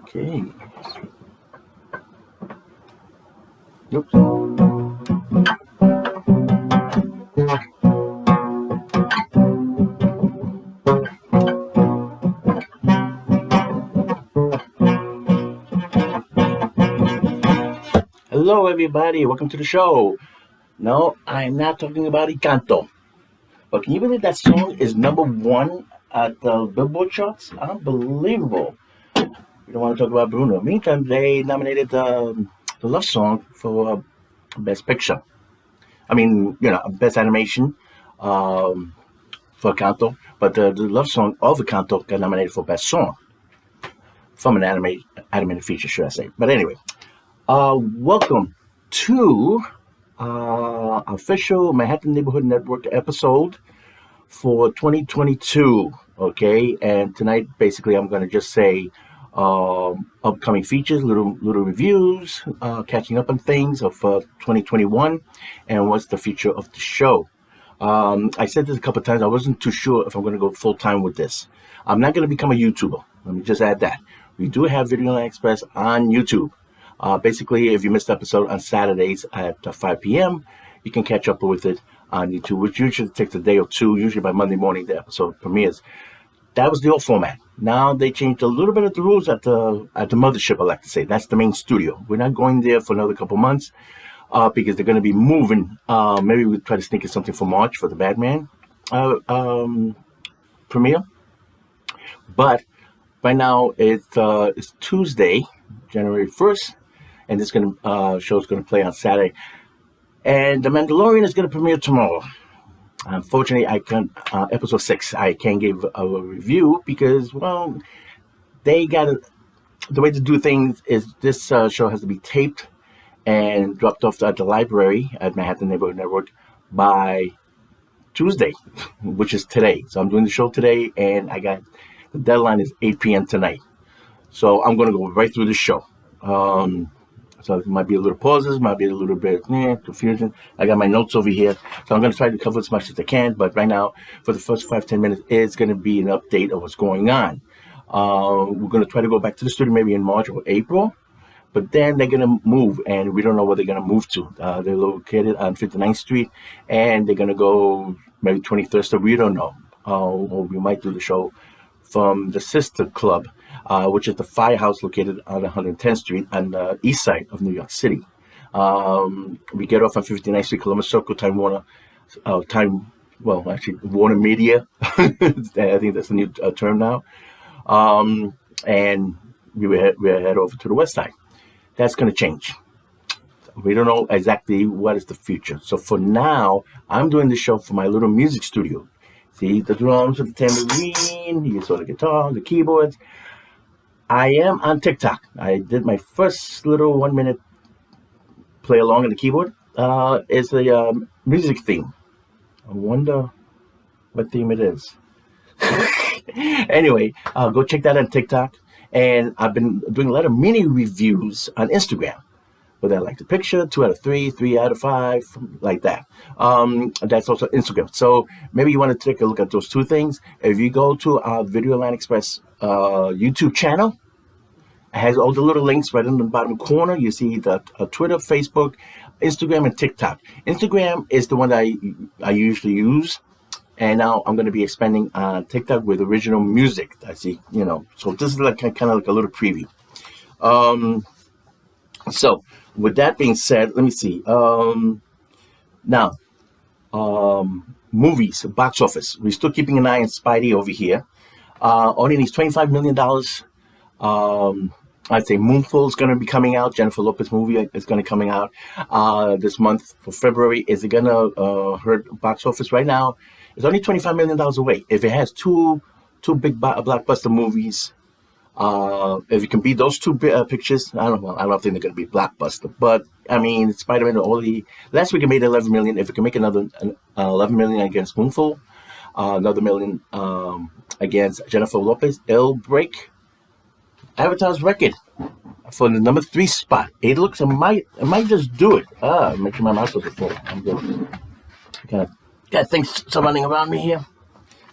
Okay. Oops. Hello, everybody. Welcome to the show. No, I'm not talking about Encanto. But can you believe that song is #1 at the Billboard charts? Unbelievable. We don't want to talk about Bruno. Meantime, they nominated the love song for Best Picture. Best animation for Encanto. But the love song of Encanto got nominated for Best Song from an animated feature, should I say. But anyway, welcome to official Manhattan Neighborhood Network episode for 2022. Okay, and tonight basically I'm going to just say upcoming features, little reviews, catching up on things of 2021, and what's the future of the show. I said this a couple of times. I wasn't too sure if I'm going to go full time with this. I'm not going to become a YouTuber. Let me just add that. We do have Video Line Express on YouTube. Basically, if you missed the episode on Saturdays at 5 p.m., you can catch up with it on YouTube, which usually takes a day or two. Usually by Monday morning, the episode premieres. That was the old format. Now they changed a little bit of the rules at the mothership, I like to say. That's the main studio. We're not going there for another couple months because they're going to be moving. Maybe we'll try to sneak in something for March for the Batman premiere. But right now it's Tuesday, January 1st, and this show is going to play on Saturday. And The Mandalorian is going to premiere tomorrow. Unfortunately, I can't. Episode 6, I can't give a review because, well, they got the way to do things is this show has to be taped and dropped off at the library at Manhattan Neighborhood Network by Tuesday, which is today. So I'm doing the show today, and the deadline is 8 p.m. tonight. So I'm going to go right through the show. So it might be a little pauses, might be a little bit confusion. I got my notes over here. So I'm going to try to cover as much as I can. But right now, for the first 5-10 minutes, it's going to be an update of what's going on. We're going to try to go back to the studio maybe in March or April. But then they're going to move, and we don't know where they're going to move to. They're located on 59th Street, and they're going to go maybe 23rd Street. We don't know. Or we might do the show from the Sister Club, which is the firehouse located on 110th Street on the east side of New York City. We get off on 59th Street, Columbus Circle, Warner Media. I think that's a new term now. And we head over to the west side. That's going to change. We don't know exactly what is the future. So for now, I'm doing the show for my little music studio. See the drums with the tambourine, you saw the guitar, the keyboards. I am on TikTok. I did my first little 1-minute play along on the keyboard. It's a music theme. I wonder what theme it is. Anyway, go check that on TikTok. And I've been doing a lot of mini reviews on Instagram. Whether I like the picture, 2 out of 3, 3 out of 5, like that. That's also Instagram. So maybe you want to take a look at those two things. If you go to our Video Line Express YouTube channel, it has all the little links right in the bottom corner. You see the Twitter, Facebook, Instagram, and TikTok. Instagram is the one that I usually use. And now I'm going to be expanding on TikTok with original music. I see, So this is like kind of like a little preview. So with that being said, let me see. Now, movies, box office. We're still keeping an eye on Spidey over here. Only needs $25 million. I'd say Moonfall is going to be coming out. Jennifer Lopez movie is going to be coming out this month for February. Is it going to hurt box office right now? It's only $25 million away. If it has two big blockbuster movies, if you can beat those two pictures, I don't think they're going to be blockbuster. But I mean, Spiderman last week it made $11 million. If it can make another $11 million against Moonfall, another $1 million against Jennifer Lopez, it'll break Avatar's record for the number 3 spot. It looks, it might just do it. Make sure my mouse doesn't fall. I'm good. Got things running around me here.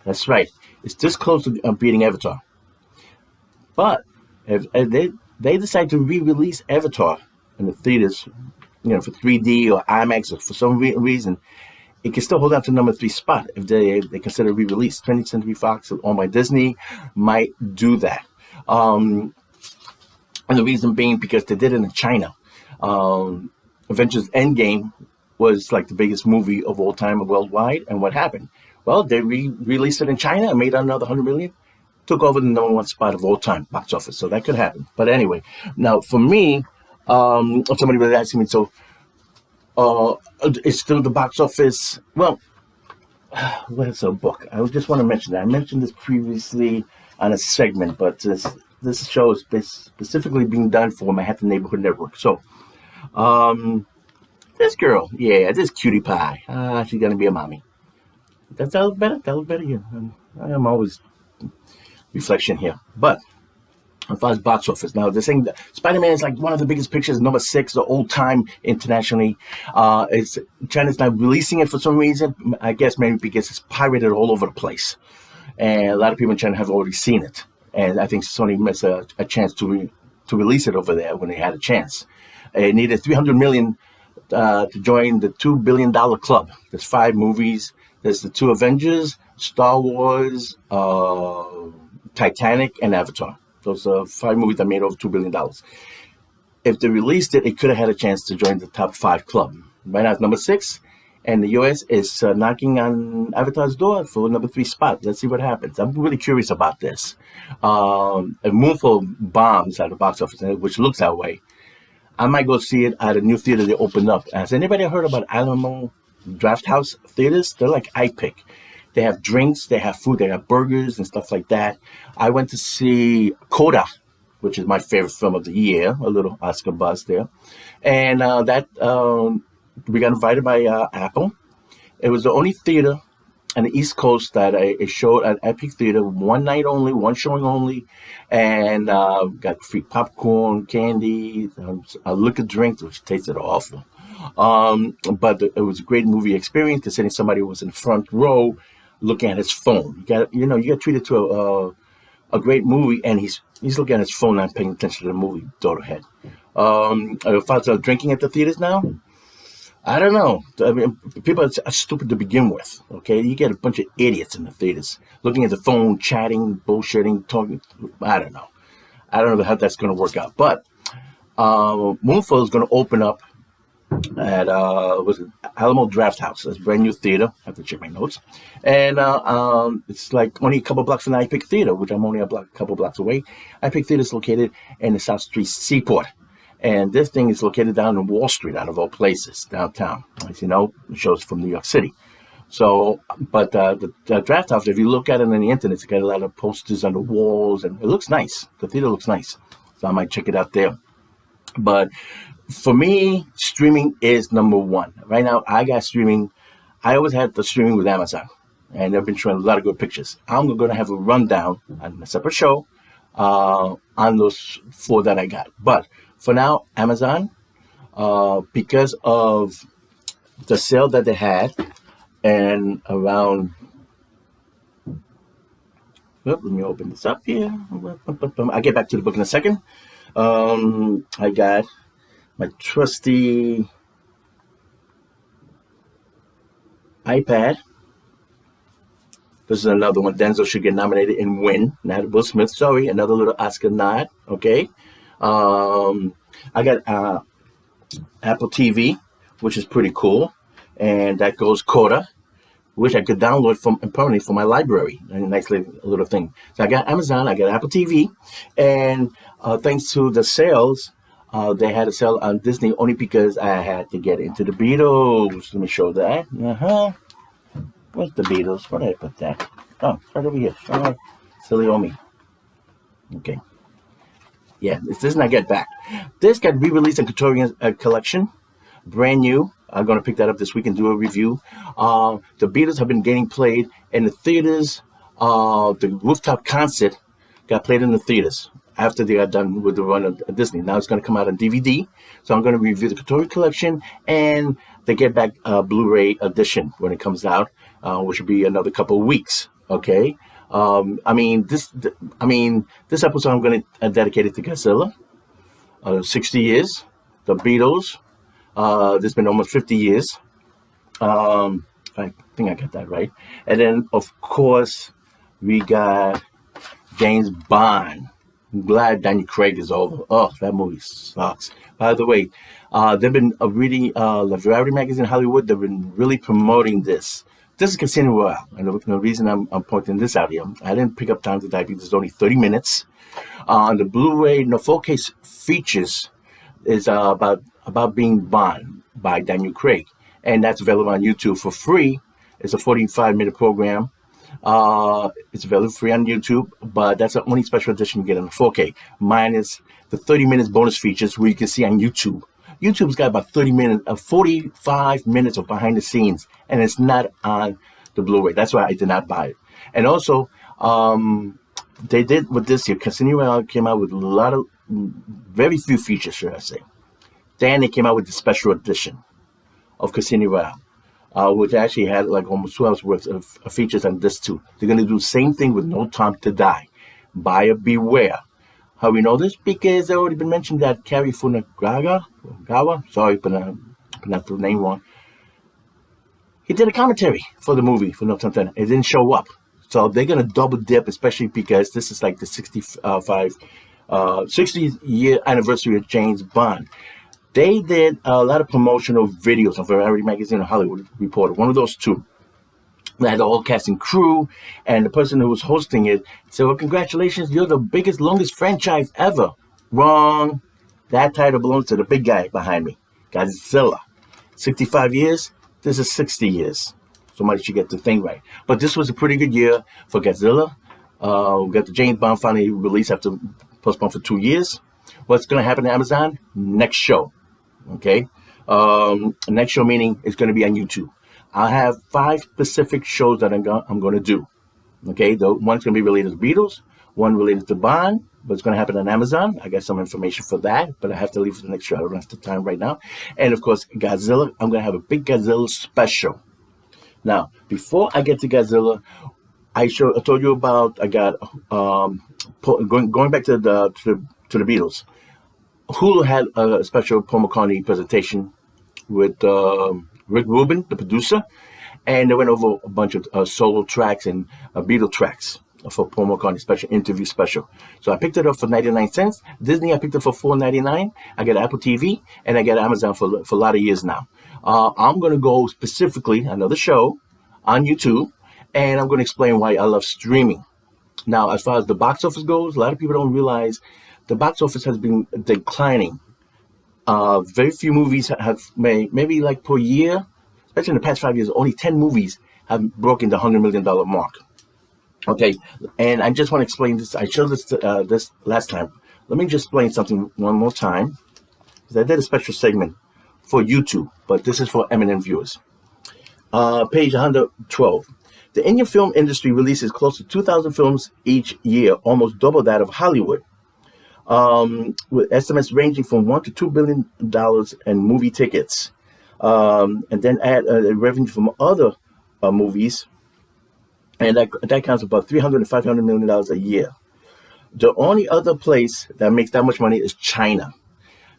That's right. It's this close to beating Avatar. But if they decided to re-release Avatar in the theaters, for 3D or IMAX, or for some reason, it can still hold out to number 3 spot if they consider re-release. 20th Century Fox, owned by Disney, might do that. And the reason being because they did it in China. Avengers Endgame was like the biggest movie of all time worldwide. And what happened? Well, they released it in China and made another 100 million. Took over the number 1 spot of all time box office. So that could happen. But anyway, now for me, somebody was asking me, so it's still the box office. Well, what's a book? I just want to mention that. I mentioned this previously on a segment, but this show is specifically being done for Manhattan Neighborhood Network. So, this girl, this cutie pie, she's going to be a mommy. That look better? That look better? Yeah. I'm always reflection here. But as far as box office, now they're saying that Spiderman is like one of the biggest pictures, number 6, the old time internationally. China's not releasing it for some reason. I guess maybe because it's pirated all over the place. And a lot of people in China have already seen it. And I think Sony missed a chance to release it over there when they had a chance. It needed $300 million to join the $2 billion club. There's 5 movies. There's the 2 Avengers, Star Wars, Titanic, and Avatar. Those are 5 movies that made over $2 billion. If they released it, it could have had a chance to join the top 5 club. Right now it's number 6. And the U.S. is knocking on Avatar's door for number 3 spot. Let's see what happens. I'm really curious about this. A moonful bombs at the box office, which looks that way. I might go see it at a new theater they opened up. Has anybody heard about Alamo Draft House theaters? They're like iPick. They have drinks, they have food, they have burgers and stuff like that. I went to see Coda, which is my favorite film of the year. A little Oscar buzz there. And we got invited by Apple. It was the only theater on the East Coast that it showed at Epic Theater, one night only, one showing only, and got free popcorn, candy, a liquor drink, which tasted awful. But it was a great movie experience, considering somebody was in the front row looking at his phone. You got treated to a great movie, and he's looking at his phone, not paying attention to the movie. Go ahead. If I was drinking at the theaters now, I don't know. I mean, people are stupid to begin with, okay? You get a bunch of idiots in the theaters looking at the phone, chatting, bullshitting, talking. I don't know. I don't know how that's going to work out. But Moonfall is going to open up at Alamo Draft House. It's a brand new theater. I have to check my notes. And it's like only a couple blocks from the iPick Theater, which I'm only a couple blocks away. iPick Theater is located in the South Street Seaport. And this thing is located down in Wall Street, out of all places, downtown. As you know, the show's from New York City. So, but the Draft House, if you look at it on the internet, it's got a lot of posters on the walls, and it looks nice. The theater looks nice. So I might check it out there. But for me, streaming is number 1. Right now, I got streaming. I always had the streaming with Amazon, and they've been showing a lot of good pictures. I'm going to have a rundown on a separate show on those 4 that I got. But for now, Amazon, because of the sale that they had, and around, let me open this up here. I'll get back to the book in a second. I got my trusty iPad. This is another one. Denzel should get nominated and win. Not Will Smith. Sorry, another little Oscar nod. Okay. I got Apple TV, which is pretty cool, and that goes Coda, which I could download permanently from my library. A nice little thing. So I got Amazon, I got Apple TV, and thanks to the sales, they had a sale on Disney only because I had to get into the Beatles. Let me show that. Where's the Beatles? Where did I put that? Oh, right over here. Silly old me. Okay. Yeah, this does not get back. This got re-released in Victorian collection, brand new. I'm going to pick that up this week and do a review. The Beatles have been getting played in the theaters. The rooftop concert got played in the theaters after they got done with the run of Disney. Now it's going to come out on DVD. So I'm going to review the Victorian collection and the Get Back Blu-ray edition when it comes out, which will be another couple of weeks. Okay. This episode I'm going to dedicate it to Godzilla. 60 years. The Beatles. There's been almost 50 years. I think I got that right. And then, of course, we got James Bond. I'm glad Daniel Craig is over. Oh, that movie sucks. By the way, they've been reading the Variety magazine in Hollywood. They've been really promoting this. This is Casino Royale. And the reason I'm pointing this out here, I didn't pick up time to die because it's only 30 minutes. On the Blu-ray, 4K features is about being Bond by Daniel Craig. And that's available on YouTube for free. It's a 45-minute program. It's available free on YouTube, but that's the only special edition you get on the 4K, minus the 30 minutes bonus features where you can see on YouTube. YouTube's got about 45 minutes of behind the scenes, and it's not on the Blu-ray. That's why I did not buy it. And also, they did with this year, Casino Royale came out with a lot of, very few features, should I say. Then they came out with the special edition of Casino Royale, which actually had like almost 2 hours worth of features on this too. They're going to do the same thing with No Time to Die. Buyer beware. How we know this? Because it's already been mentioned that Cary Fukunaga, sorry, pronounced the name wrong. He did a commentary for the movie for No Time to Die. It didn't show up. So they're going to double dip, especially because this is like the 60th-year anniversary of James Bond. They did a lot of promotional videos on Variety magazine and Hollywood Reporter, one of those two. They had the whole cast and crew, and the person who was hosting it said, well, congratulations, you're the biggest, longest franchise ever. Wrong. That title belongs to the big guy behind me, Godzilla. 65 years, this is 60 years. Somebody should get the thing right. But this was a pretty good year for Godzilla. We got the James Bond finally released after postponed for 2 years. What's going to happen to Amazon? Next show. Okay? Next show meaning it's going to be on YouTube. I have 5 specific shows that I'm going to do. Okay? The one's going to be related to the Beatles, one related to Bond, but it's going to happen on Amazon. I got some information for that, but I have to leave for the next show. I don't have the time right now. And of course, Godzilla. I'm going to have a big Godzilla special. Now, before I get to Godzilla, I told you about I got going back to the Beatles. Hulu had a special Paul McCartney presentation with Rick Rubin, the producer, and they went over a bunch of solo tracks and Beatle tracks for Paul McCartney special interview special. So I picked it up for 99 cents. Disney I picked it for $4.99. I got Apple TV and I got Amazon for a lot of years now. I'm going to go specifically another show on YouTube, and I'm going to explain why I love streaming. Now, as far as the box office goes, a lot of people don't realize the box office has been declining. Very few movies have made, maybe like per year, especially in the past 5 years, only 10 movies have broken the $100 million mark. Okay, and I just want to explain this. I showed this this last time. Let me just explain something one more time. Because I did a special segment for YouTube, but this is for MNN viewers. Page 112. The Indian film industry releases close to 2,000 films each year, almost double that of Hollywood. With estimates ranging from $1 to $2 billion in movie tickets, and then add revenue from other movies, and that counts about $300 to $500 million a year. The only other place that makes that much money is China.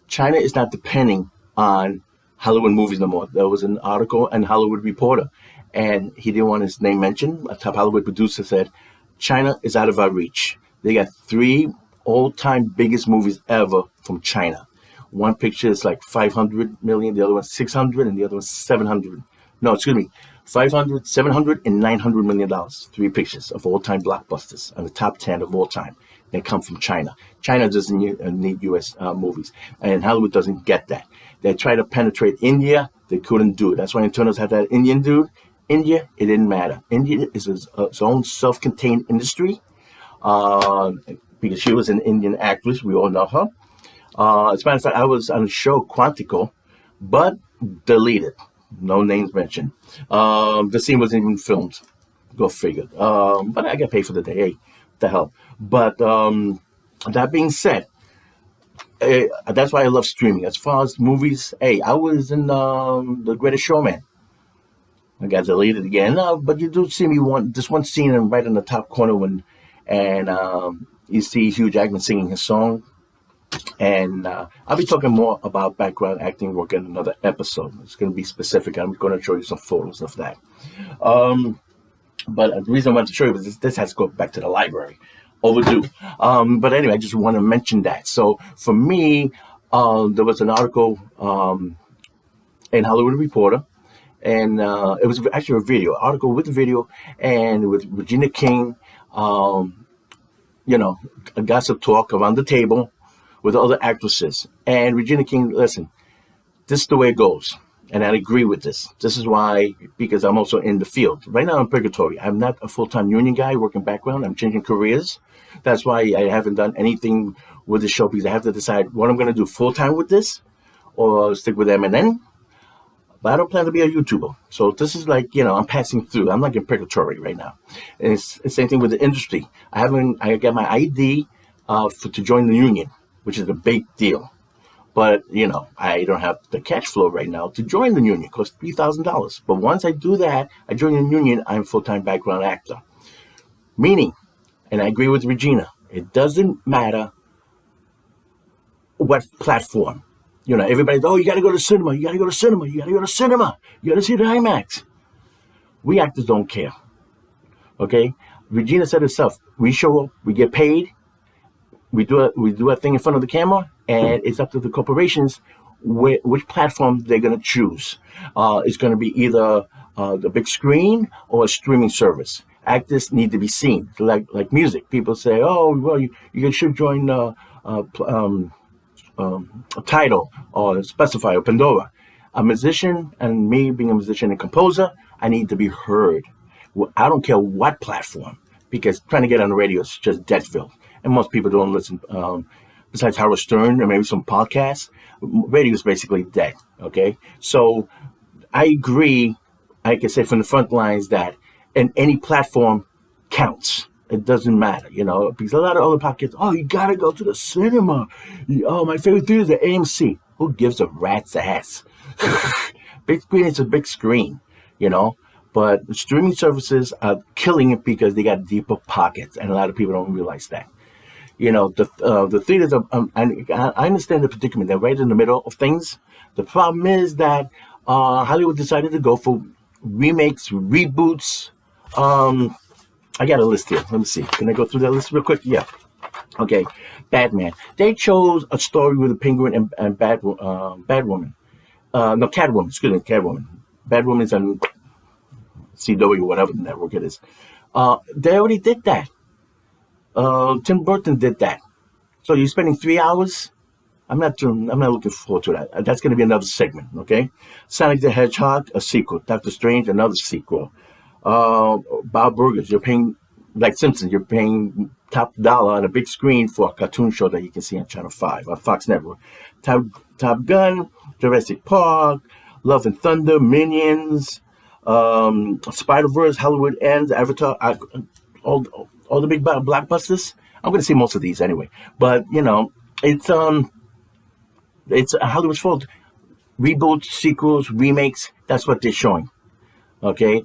China is not depending on Hollywood movies no more. There was an article in Hollywood Reporter, and he didn't want his name mentioned. A top Hollywood producer said, China is out of our reach. They got 3 all-time biggest movies ever from China. One picture is like 500 million, the other one's 600, and the other one's 700. No, excuse me, 500, 700, and $900 million. 3 pictures of all-time blockbusters on the top 10 of all time. They come from China. China doesn't need U.S. movies, and Hollywood doesn't get that. They tried to penetrate India. They couldn't do it. That's why Eternals had that Indian dude. India, it didn't matter. India is its own self-contained industry. Because she was an Indian actress. We all know her. As a matter of fact, I was on a show, Quantico, but deleted. No names mentioned. The scene wasn't even filmed. Go figure. But I got paid for the day. Hey, what the hell. But that being said, that's why I love streaming. As far as movies, hey, I was in The Greatest Showman. I got deleted again. But you do see me this one scene right in the top corner when, and you see Hugh Jackman singing his song. And I'll be talking more about background acting work in another episode. It's going to be specific. I'm going to show you some photos of that. But the reason I wanted to show you is this has to go back to the library. Overdue. But anyway, I just want to mention that. So for me, there was an article in Hollywood Reporter, and it was actually a video, article with a video, and with Regina King, a gossip talk around the table with other actresses. And Regina King, listen, this is the way it goes. And I agree with this. This is why, because I'm also in the field. Right now I'm purgatory. I'm not a full-time union guy working background. I'm changing careers. That's why I haven't done anything with the show, because I have to decide what I'm going to do full-time with this or stick with MNN. But I don't plan to be a YouTuber. So this is like, I'm passing through. I'm like in purgatory right now. And it's the same thing with the industry. I got my ID to join the union, which is a big deal. But, I don't have the cash flow right now to join the union. It costs $3,000. But once I do that, I join the union, I'm a full-time background actor. Meaning, and I agree with Regina, it doesn't matter what platform. Everybody's, you got to go to cinema. You got to go to cinema. You got to go to cinema. You got to see the IMAX. We actors don't care. Okay? Regina said herself, we show up, we get paid, we do a thing in front of the camera, and it's up to the corporations which platform they're going to choose. It's going to be either the big screen or a streaming service. Actors need to be seen, like music. People say, "Oh, well, you should join Tidal or Specify or Pandora." A musician, and me being a musician and composer, I need to be heard. I don't care what platform, because trying to get on the radio is just Deadville. And most people don't listen, besides Howard Stern and maybe some podcasts. Radio is basically dead, okay? So I agree, I can say from the front lines, that in any platform counts. It doesn't matter, because a lot of other podcasts, you got to go to the cinema. My favorite theater is the AMC. Who gives a rat's ass? Big screen is a big screen, But streaming services are killing it because they got deeper pockets, and a lot of people don't realize that. The theaters are, I understand the predicament. They're right in the middle of things. The problem is that Hollywood decided to go for remakes, reboots. I got a list here. Let me see. Can I go through that list real quick? Yeah. Okay. Batman. They chose a story with a penguin and Batwoman. No, Catwoman. Excuse me, Catwoman. Batwoman's on CW, whatever the network it is. They already did that. Tim Burton did that. So you're spending 3 hours? I'm not looking forward to that. That's going to be another segment, okay? Sonic the Hedgehog, a sequel. Doctor Strange, another sequel. Bob Burgers, you're paying, like Simpsons, you're paying top dollar on a big screen for a cartoon show that you can see on Channel 5, on Fox Network. Top Gun, Jurassic Park, Love and Thunder, Minions, Spider-Verse, Hollywood Ends, Avatar, all the big blockbusters. I'm going to see most of these anyway. But, it's Hollywood's fault. Reboots, sequels, remakes, that's what they're showing. Okay?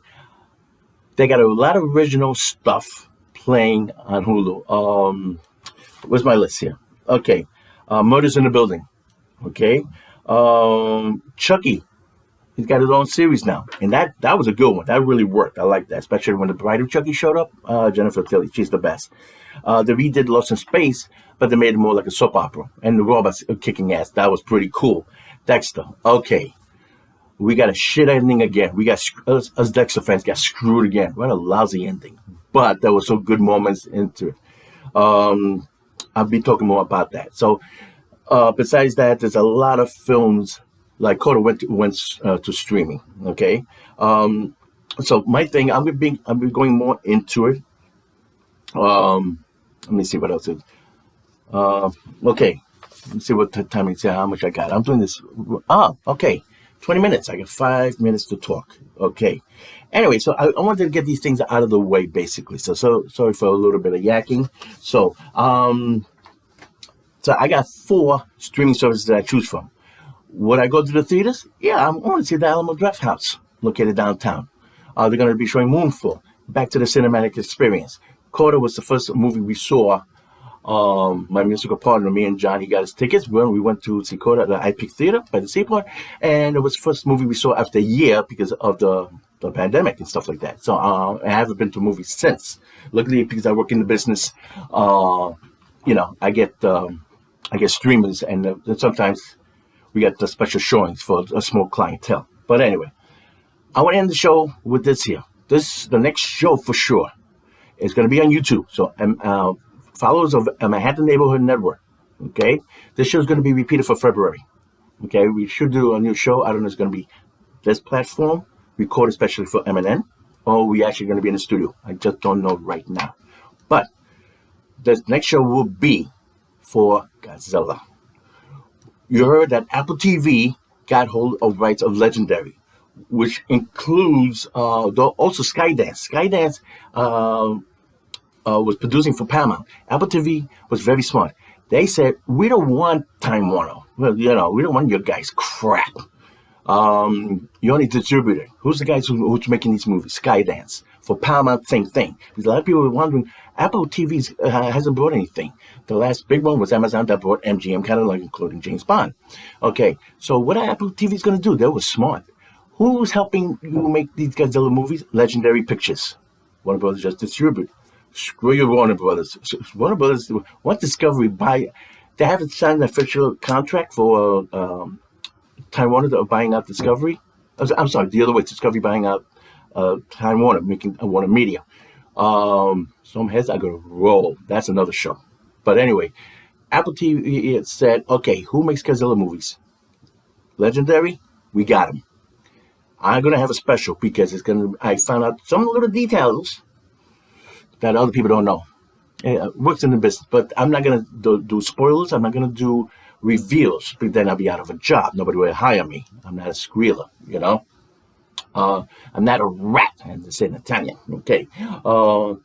They got a lot of original stuff playing on Hulu. Where's my list here? Okay. Murders in the Building. Okay. Chucky. He's got his own series now. And that was a good one. That really worked. I like that. Especially when the bride of Chucky showed up. Jennifer Tilly. She's the best. They redid Lost in Space, but they made it more like a soap opera. And the robots kicking ass. That was pretty cool. Dexter. Okay. We got a shit ending again. We got us Dexter fans got screwed again. What a lousy ending. But there were some good moments into it. I'll be talking more about that. So besides that, there's a lot of films. Like Coda went to streaming. Okay. So my thing, I'm going more into it. Let me see what else is. Okay. Let me see what time it's how much I got. I'm doing this. Okay. 20 minutes. I got 5 minutes to talk. Okay. Anyway, so I wanted to get these things out of the way, basically. So sorry for a little bit of yakking. So I got 4 streaming services that I choose from. Would I go to the theaters? Yeah, I want to see the Alamo Drafthouse, located downtown. They're going to be showing Moonfall, Back to the Cinematic Experience. Coda was the first movie we saw My musical partner, me and John, he got his tickets. We went to see Coda at the IPIC Theater by the Seaport, and it was the first movie we saw after a year because of the pandemic and stuff like that. So I haven't been to movies since. Luckily, because I work in the business, I get streamers, and sometimes we get the special showings for a small clientele. But anyway, I want to end the show with this here. The next show for sure is going to be on YouTube. So followers of Manhattan Neighborhood Network, okay? This show is going to be repeated for February, okay? We should do a new show. I don't know if it's going to be this platform, recorded especially for MNN, or we actually going to be in the studio. I just don't know right now. But the next show will be for Godzilla. You heard that Apple TV got hold of rights of Legendary, which includes also Skydance. Skydance was producing for Paramount. Apple TV was very smart. They said, we don't want Time Warner. Well, we don't want your guys' crap. You only distributor. Who's the guys who's making these movies? Skydance. For Paramount, same thing. Because a lot of people were wondering, Apple TV hasn't brought anything. The last big one was Amazon that brought MGM catalog, including James Bond. Okay, so what are Apple TV's going to do? They were smart. Who's helping you make these Godzilla movies? Legendary Pictures. Warner Brothers just distribute. Screw your Warner Brothers. Warner Brothers, what Discovery buy? They haven't signed an official contract for Time Warner buying out Discovery. I'm sorry, the other way, Discovery buying out Time Warner, making Warner Media. Some heads are going to roll. That's another show. But anyway, Apple TV said, okay, who makes Godzilla movies? Legendary, we got them. I'm going to have a special because I found out some little details that other people don't know. It works in the business, but I'm not going to do spoilers. I'm not going to do reveals, but then I'll be out of a job. Nobody will hire me. I'm not a squealer, I'm not a rat, as they say in Italian. Okay. But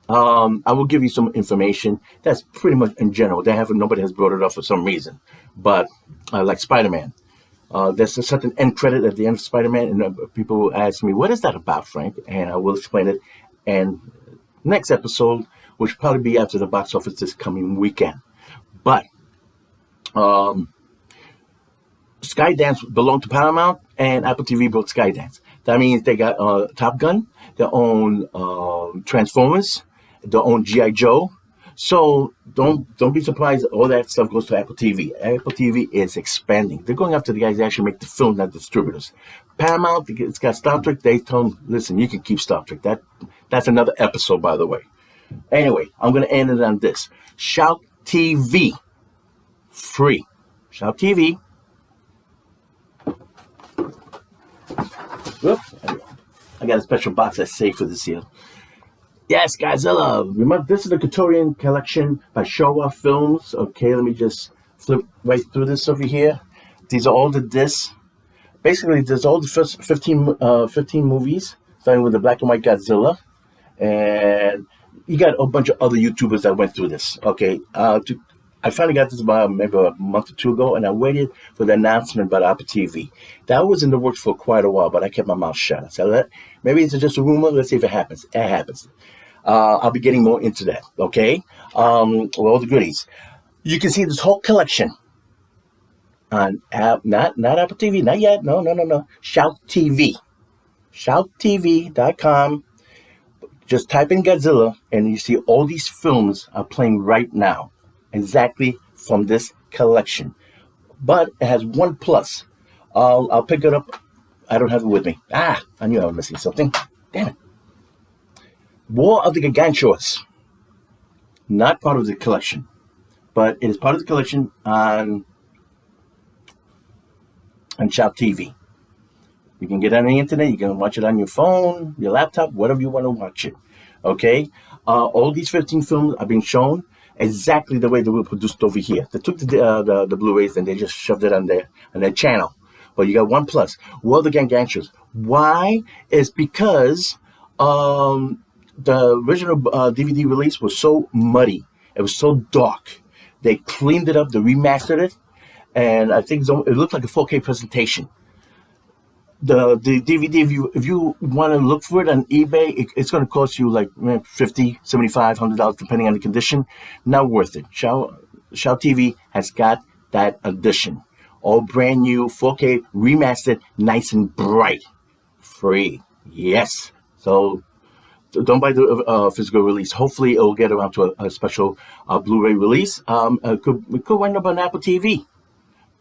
I will give you some information that's pretty much in general. Nobody has brought it up for some reason. But like Spiderman. There's a certain end credit at the end of Spiderman, and people will ask me, what is that about, Frank? And I will explain it. And next episode, which will probably be after the box office this coming weekend. But Skydance belonged to Paramount, and Apple TV bought Skydance. That means they got Top Gun, their own Transformers, their own G.I. Joe. So don't be surprised all that stuff goes to Apple TV. Apple TV is expanding. They're going after the guys that actually make the film, not distributors. Paramount, it's got Star Trek. They told them, listen, you can keep Star Trek. That's another episode, by the way. Anyway, I'm going to end it on this. Shout TV. Free. Shout TV. Whoops. I got a special box I saved for this year. Yes, Godzilla. Remember, this is the Couturian collection by Showa Films. Okay, let me just flip right through this over here. These are all the discs. Basically, there's all the first 15 movies, starting with the black and white Godzilla. And you got a bunch of other YouTubers that went through this. Okay, I finally got this about maybe a month or two ago, and I waited for the announcement about Apple TV. That was in the works for quite a while, but I kept my mouth shut. I said, maybe it's just a rumor. Let's see if it happens. It happens. I'll be getting more into that, okay? With all the goodies. You can see this whole collection on not Apple TV, not yet. No. Shout TV. ShoutTV.com. Just type in Godzilla, and you see all these films are playing right now, exactly from this collection. But it has one plus. I'll pick it up. I don't have it with me. I knew I was missing something. Damn it. War of the Gargantuas. Not part of the collection, but it is part of the collection on Shout TV. You can get it on the internet. You can watch it on your phone, your laptop, whatever you want to watch it. Okay? All these 15 films are being shown exactly the way they were produced over here. They took the Blu-rays and they just shoved it on their channel. But you got one plus. War of the Gargantuas. Why? It's because the original DVD release was so muddy. It was so dark. They cleaned it up. They remastered it. And I think it looked like a 4K presentation. the DVD, if you want to look for it on eBay, it's going to cost you like $50, $75, $100 depending on the condition. Not worth it. Shout TV has got that edition, all brand new, 4K remastered, nice and bright, free. Yes. So don't buy the physical release. Hopefully, it will get around to a special Blu-ray release. It could wind up on Apple TV,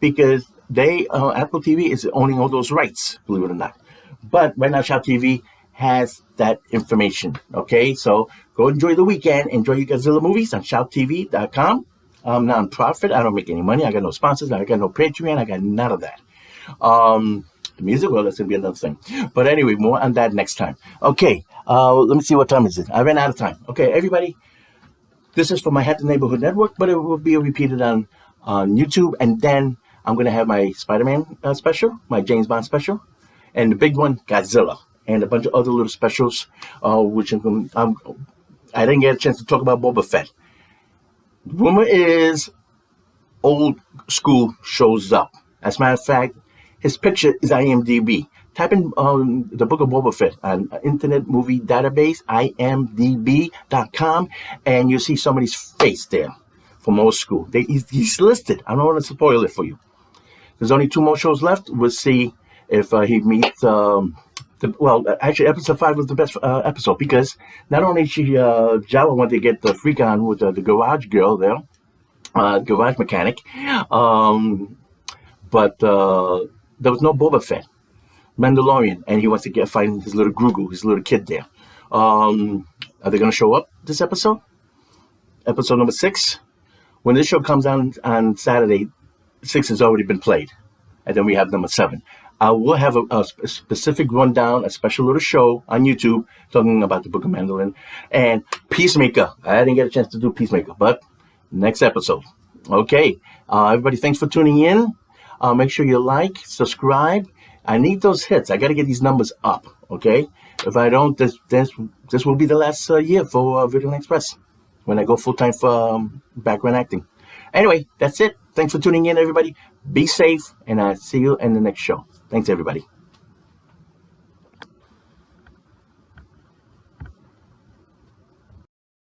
because Apple TV is owning all those rights, believe it or not. But right now, Shout TV has that information. Okay, so go enjoy the weekend. Enjoy your Godzilla movies on shouttv.com. I'm non-profit. I don't make any money. I got no sponsors. I got no Patreon. I got none of that. The music, well, that's going to be another thing. But anyway, more on that next time. Okay, let me see, what time is it? I ran out of time. Okay, everybody, this is for my Hat the Neighborhood Network, but it will be repeated on YouTube, and then I'm going to have my Spiderman special, my James Bond special, and the big one, Godzilla, and a bunch of other little specials, which I didn't get a chance to talk about Boba Fett. The rumor is old school shows up. As a matter of fact, his picture is IMDb. Type in the Book of Boba Fett on Internet Movie Database, imdb.com, and you'll see somebody's face there from old school. He's listed. I don't want to spoil it for you. There's only 2 more shows left. We'll see if he meets. Actually, episode 5 was the best episode, because not only Jawa wanted to get the freak on with the garage girl there, garage mechanic, but there was no Boba Fett, Mandalorian, and he wants to find his little Grogu, his little kid there. Are they going to show up this episode? Episode number 6. When this show comes on Saturday, 6 has already been played, and then we have number 7. I will have a specific rundown, a special little show on YouTube talking about the Book of Mandalorian and Peacemaker. I didn't get a chance to do Peacemaker, but next episode. Okay, everybody, thanks for tuning in. Make sure you like, subscribe. I need those hits. I got to get these numbers up. Okay, if I don't, this will be the last year for Video Express when I go full time for background acting. Anyway, that's it. Thanks for tuning in, everybody. Be safe, and I'll see you in the next show. Thanks, everybody.